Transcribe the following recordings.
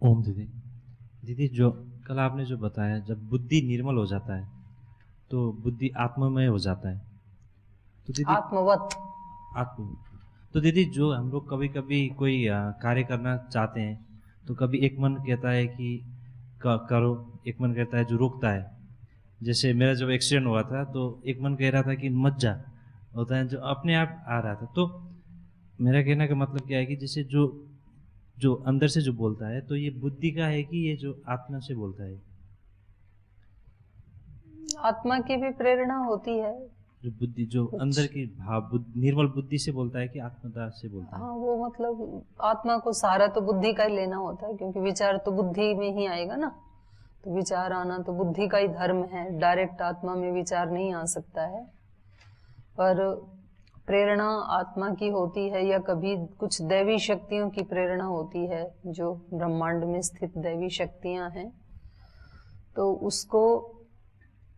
ओम दीदी। दीदी, जो कल आपने जो बताया, जब बुद्धि निर्मल हो जाता है तो बुद्धि आत्ममय हो जाता है। तो दीदी आत्मवत। आत्म तो दीदी, जो हम लोग कभी कभी कोई कार्य करना चाहते हैं, तो कभी एक मन कहता है कि करो, एक मन कहता है जो रोकता है। जैसे मेरा जब एक्सीडेंट हुआ था तो एक मन कह रहा था कि मत जा, होता है जो अपने आप आ रहा था। तो मेरा कहने का मतलब क्या है कि जैसे जो जो अंदर से जो बोलता है, तो ये बुद्धि का है कि ये जो आत्मा से बोलता है? आत्मा की भी प्रेरणा होती है। जो बुद्धि, जो अंदर कुछ की निर्मल बुद्धि से बोलता है कि आत्मदा से बोलता है? हाँ, वो मतलब आत्मा को सहारा तो बुद्धि का ही लेना होता है, क्योंकि विचार तो बुद्धि में ही आएगा ना। तो विचार आना तो बुद्धि का ही धर्म है, डायरेक्ट आत्मा में विचार नहीं आ सकता है। पर प्रेरणा आत्मा की होती है, या कभी कुछ दैवी शक्तियों की प्रेरणा होती है, जो ब्रह्मांड में स्थित दैवी शक्तियां हैं। तो उसको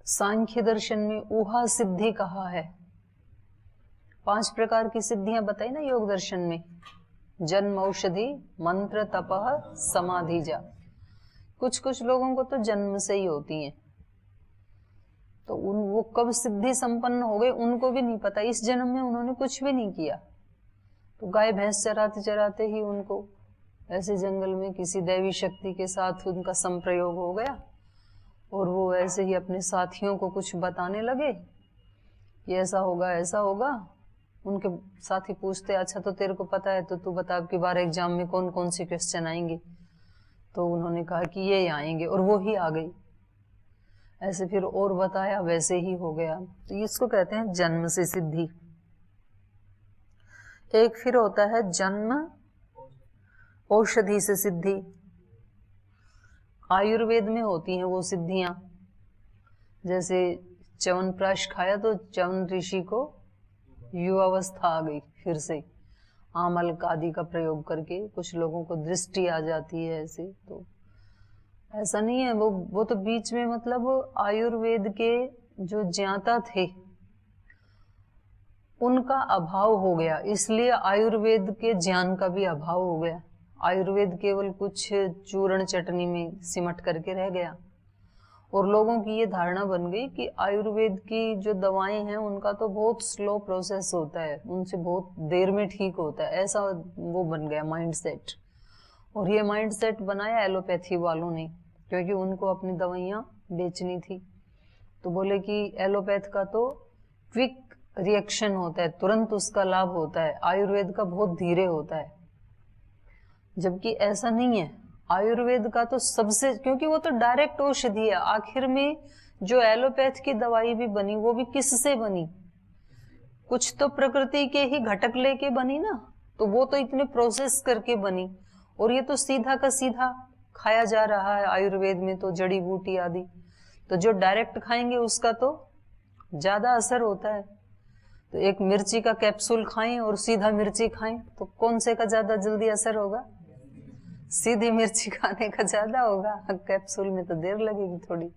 सांख्य दर्शन में ऊहा सिद्धि कहा है। 5 प्रकार की सिद्धियां बताई ना योग दर्शन में। जन्म, औषधि, मंत्र, तपह, समाधि जा। कुछ कुछ लोगों को तो जन्म से ही होती हैं, तो वो कब सिद्धि संपन्न हो गए उनको भी नहीं पता। इस जन्म में उन्होंने कुछ भी नहीं किया, तो गाय भैंस चराते चराते ही उनको ऐसे जंगल में किसी दैवी शक्ति के साथ उनका संप्रयोग हो गया, और वो ऐसे ही अपने साथियों को कुछ बताने लगे कि ऐसा होगा ऐसा होगा। उनके साथी पूछते, अच्छा तो तेरे को पता है तो तू बता कि बार एग्जाम में कौन कौन से क्वेश्चन आएंगे। तो उन्होंने कहा कि ये आएंगे, और वो ही आ गई। ऐसे फिर और बताया, वैसे ही हो गया। तो इसको कहते हैं जन्म से सिद्धि। एक फिर होता है जन्म औषधि से सिद्धि। आयुर्वेद में होती हैं वो सिद्धियां। जैसे च्यवनप्राश खाया तो च्यवन ऋषि को युवावस्था आ गई फिर से, आमल आदि का प्रयोग करके। कुछ लोगों को दृष्टि आ जाती है ऐसे। तो ऐसा नहीं है, वो तो बीच में मतलब आयुर्वेद के जो ज्ञाता थे उनका अभाव हो गया, इसलिए आयुर्वेद के ज्ञान का भी अभाव हो गया। आयुर्वेद केवल कुछ चूर्ण चटनी में सिमट करके रह गया, और लोगों की ये धारणा बन गई कि आयुर्वेद की जो दवाएं हैं उनका तो बहुत स्लो प्रोसेस होता है, उनसे बहुत देर में ठीक होता है। ऐसा वो बन गया माइंड सेट। और ये माइंड सेट बनाया एलोपैथी वालों ने, क्योंकि उनको अपनी दवाइयाँ बेचनी थी। तो बोले कि एलोपैथ का तो क्विक रिएक्शन होता है, तुरंत उसका लाभ होता है, आयुर्वेद का बहुत धीरे होता है। जबकि ऐसा नहीं है। आयुर्वेद का तो सबसे, क्योंकि वो तो डायरेक्ट औषधि है। आखिर में जो एलोपैथ की दवाई भी बनी, वो भी किससे बनी? कुछ तो प्रकृति के ही घटक लेके बनी ना। तो वो तो इतने प्रोसेस करके बनी, और ये तो सीधा का सीधा खाया जा रहा है आयुर्वेद में, तो जड़ी बूटी आदि। तो जो डायरेक्ट खाएंगे उसका तो ज्यादा असर होता है। तो एक मिर्ची का कैप्सूल खाएं और सीधा मिर्ची खाएं, तो कौन से का ज्यादा जल्दी असर होगा? सीधी मिर्ची खाने का ज्यादा होगा, कैप्सूल में तो देर लगेगी थोड़ी।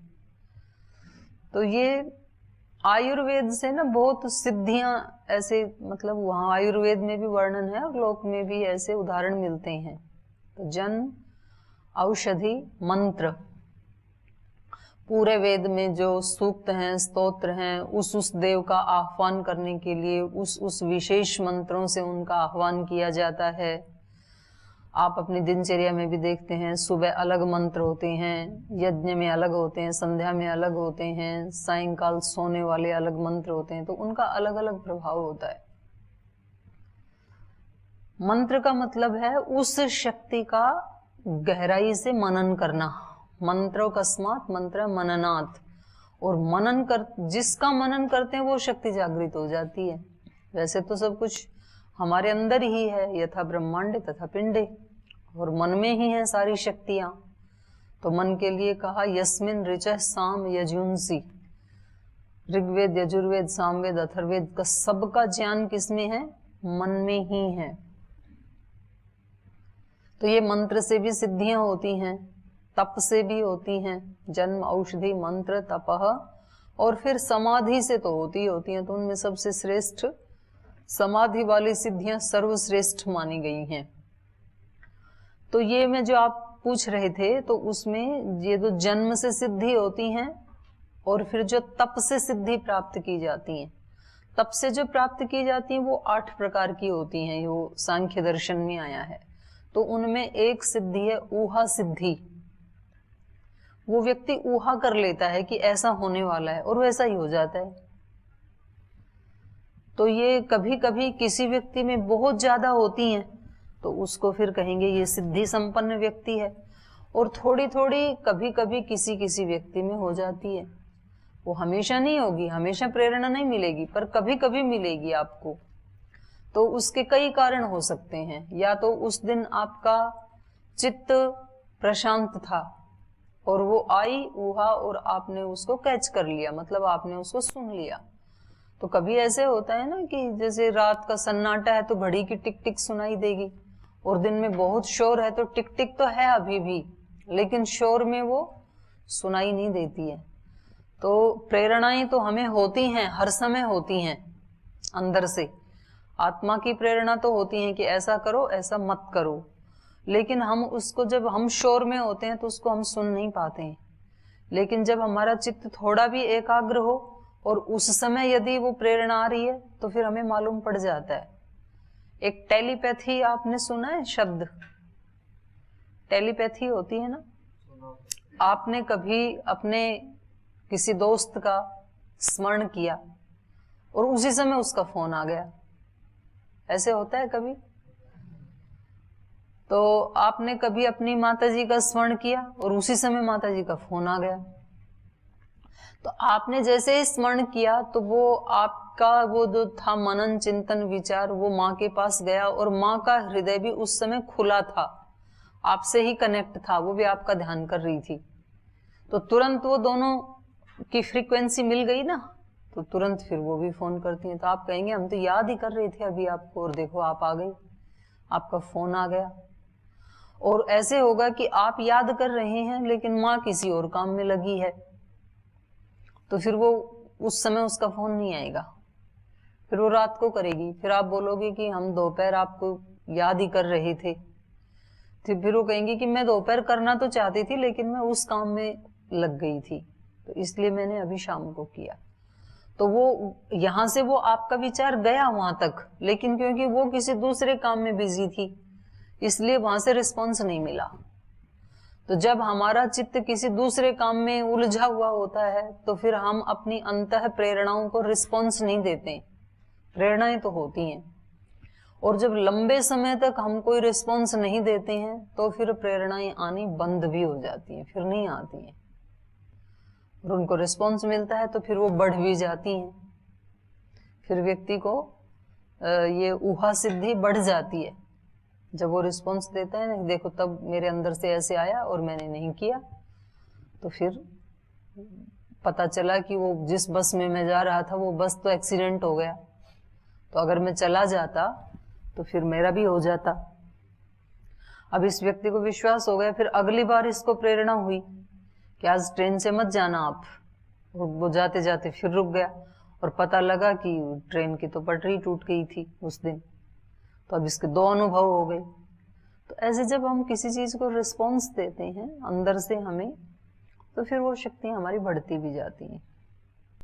तो ये आयुर्वेद से ना बहुत सिद्धियां ऐसे, मतलब वहां आयुर्वेद में भी वर्णन है और लोक में भी ऐसे उदाहरण मिलते हैं। तो जन्म, औषधि, मंत्र, पूरे वेद में जो सूक्त हैं, स्तोत्र हैं, उस देव का आह्वान करने के लिए उस विशेष मंत्रों से उनका आह्वान किया जाता है। आप अपनी दिनचर्या में भी देखते हैं, सुबह अलग मंत्र होते हैं, यज्ञ में अलग होते हैं, संध्या में अलग होते हैं, सायंकाल सोने वाले अलग मंत्र होते हैं। तो उनका अलग अलग प्रभाव होता है। मंत्र का मतलब है उस शक्ति का गहराई से मनन करना। मंत्रोकस्मात् मंत्र मननात्। और मनन कर, जिसका मनन करते हैं वो शक्ति जागृत हो जाती है। वैसे तो सब कुछ हमारे अंदर ही है, यथा ब्रह्मांडे तथा पिंडे, और मन में ही है सारी शक्तियां। तो मन के लिए कहा यस्मिन ऋचः साम यजुंसी। ऋग्वेद, यजुर्वेद, सामवेद, अथर्वेद का सबका ज्ञान किसमें है? मन में ही है। तो ये मंत्र से भी सिद्धियां होती हैं, तप से भी होती हैं। जन्म, औषधि, मंत्र, तपह, और फिर समाधि से तो होती हैं। तो उनमें सबसे श्रेष्ठ समाधि वाली सिद्धियां सर्वश्रेष्ठ मानी गई हैं। तो ये मैं जो आप पूछ रहे थे, तो उसमें ये जो जन्म से सिद्धि होती हैं और फिर जो तप से सिद्धि प्राप्त की जाती है, तप से जो प्राप्त की जाती है वो 8 प्रकार की होती हैं, वो सांख्य दर्शन में आया है। तो उनमें एक सिद्धि है ऊहा सिद्धि। वो व्यक्ति ऊहा कर लेता है कि ऐसा होने वाला है और वैसा ही हो जाता है। तो ये कभी कभी किसी व्यक्ति में बहुत ज्यादा होती हैं, तो उसको फिर कहेंगे ये सिद्धि संपन्न व्यक्ति है। और थोड़ी थोड़ी कभी कभी किसी किसी व्यक्ति में हो जाती है। वो हमेशा नहीं होगी, हमेशा प्रेरणा नहीं मिलेगी, पर कभी कभी मिलेगी आपको। तो उसके कई कारण हो सकते हैं। या तो उस दिन आपका चित्त प्रशांत था और वो आई ऊहा और आपने उसको कैच कर लिया, मतलब आपने उसको सुन लिया। तो कभी ऐसे होता है ना कि जैसे रात का सन्नाटा है तो घड़ी की टिक टिक सुनाई देगी, और दिन में बहुत शोर है तो टिक टिक तो है अभी भी, लेकिन शोर में वो सुनाई नहीं देती है। तो प्रेरणाएं तो हमें होती हैं, हर समय होती हैं अंदर से। आत्मा की प्रेरणा तो होती है कि ऐसा करो ऐसा मत करो, लेकिन हम उसको जब हम शोर में होते हैं तो उसको हम सुन नहीं पाते हैं। लेकिन जब हमारा चित्त थोड़ा भी एकाग्र हो और उस समय यदि वो प्रेरणा आ रही है तो फिर हमें मालूम पड़ जाता है। एक टेलीपैथी आपने सुना है शब्द? टेलीपैथी होती है ना। आपने कभी अपने किसी दोस्त का स्मरण किया और उसी समय उसका फोन आ गया, ऐसे होता है कभी? तो आपने कभी अपनी माताजी का स्मरण किया और उसी समय माताजी का फोन आ गया। तो आपने जैसे ही स्मरण किया तो वो आपका वो जो था मनन चिंतन विचार, वो माँ के पास गया और माँ का हृदय भी उस समय खुला था, आपसे ही कनेक्ट था, वो भी आपका ध्यान कर रही थी। तो तुरंत वो दोनों की फ्रीक्वेंसी मिल गई ना, तो तुरंत फिर वो भी फोन करती हैं। तो आप कहेंगे हम तो याद ही कर रहे थे अभी आपको, और देखो आप आ गई, आपका फोन आ गया। और ऐसे होगा कि आप याद कर रहे हैं लेकिन माँ किसी और काम में लगी है, तो फिर वो उस समय उसका फोन नहीं आएगा, फिर वो रात को करेगी। फिर आप बोलोगे कि हम दोपहर आपको याद ही कर रहे थे, तो फिर वो कहेंगे कि मैं दोपहर करना तो चाहती थी लेकिन मैं उस काम में लग गई थी, तो इसलिए मैंने अभी शाम को किया। तो वो यहां से वो आपका विचार गया वहां तक, लेकिन क्योंकि वो किसी दूसरे काम में बिजी थी इसलिए वहां से रिस्पॉन्स नहीं मिला। तो जब हमारा चित्त किसी दूसरे काम में उलझा हुआ होता है तो फिर हम अपनी अंतः प्रेरणाओं को रिस्पॉन्स नहीं देते। प्रेरणाएं तो होती हैं, और जब लंबे समय तक हम कोई रिस्पॉन्स नहीं देते हैं तो फिर प्रेरणाएं आनी बंद भी हो जाती हैं, फिर नहीं आती हैं। और उनको रिस्पॉन्स मिलता है तो फिर वो बढ़ भी जाती हैं, फिर व्यक्ति को ये ऊहा सिद्धि बढ़ जाती है। जब वो रिस्पॉन्स देता है ना, देखो तब मेरे अंदर से ऐसे आया और मैंने नहीं किया, तो फिर पता चला कि वो जिस बस में मैं जा रहा था वो बस तो एक्सीडेंट हो गया, तो अगर मैं चला जाता तो फिर मेरा भी हो जाता। अब इस व्यक्ति को विश्वास हो गया, फिर अगली बार इसको प्रेरणा हुई कि आज ट्रेन से मत जाना आप, वो जाते जाते फिर रुक गया और पता लगा कि ट्रेन की तो पटरी टूट गई थी उस दिन। तो अब इसके 2 अनुभव हो गए। तो ऐसे जब हम किसी चीज को रिस्पॉन्स देते हैं अंदर से हमें, तो फिर वो शक्तियां हमारी बढ़ती भी जाती हैं।